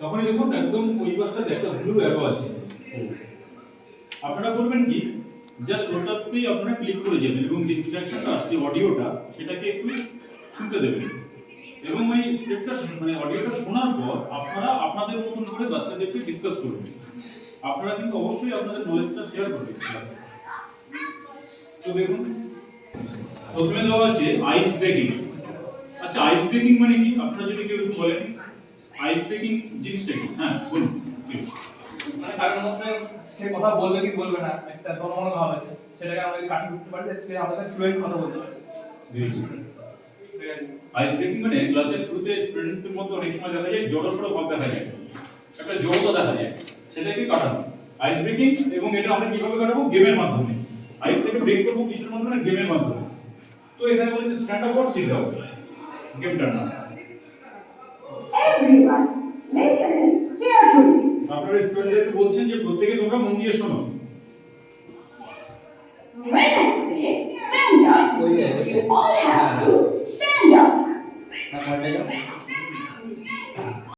তখনই দেখুন একদম ওই পাশটাতে একটা ব্লু অ্যারো আছে। আপনারা করবেন কি, জাস্ট ওটাতেই আপনারা ক্লিক করে যাবেন এবং যে ইনস্ট্রাকশনটা আসছে অডিওটা সেটাকে একটু শুনতে দেবেন এবং ওই স্ক্রিপ্টটা মানে অডিওটা শোনার পর আপনারা আপনাদের মতন করে বাচ্চাদেরকে ডিসকাস করবেন। আপনারা কিন্তু অবশ্যই আপনাদের নলেজটা শেয়ার করবেন ক্লাসে। তো দেখুন প্রথমে দেওয়া আছে আইস ব্রেকিং। আচ্ছা, আইস ব্রেকিং মানে কি আপনারা যদি কেউ একটু বলেন আইস ব্রেকিং জিনিসটা কি? হ্যাঁ বলুন প্লিজ। মানে তার মধ্যে সে কথা বলবে কি বলবে না একটা দলমন ভাব আছে, সেটাকে আমরা কাটিয়ে উঠতে পারি যে আমাদের ফ্লুয়েন্ট কথা বলতে পারি। আইস ব্রেকিং মানে ক্লাসের শুরুতে স্টুডেন্টসদের মধ্যে অনেক সময় দেখা যায় জড়সড় ভাব দেখা যায়, একটা জড়তা দেখা যায়, সেটাকে কাটানো আইস ব্রেকিং। এবং এটা আমরা কিভাবে কাটাবো? গেমের মাধ্যমে। আইস থেকে ব্রেক করবো কিসের মাধ্যমে? গেমের মাধ্যমে। তো এখানে বলেছে stand up or sit down, গেমটার নাম। Everyone, listen carefully. আপনারা স্টুডেন্টদেরকে বলছেন যে প্রত্যেকে তোমরা মন দিয়ে শোনো। When I say stand up, you all have to stand up.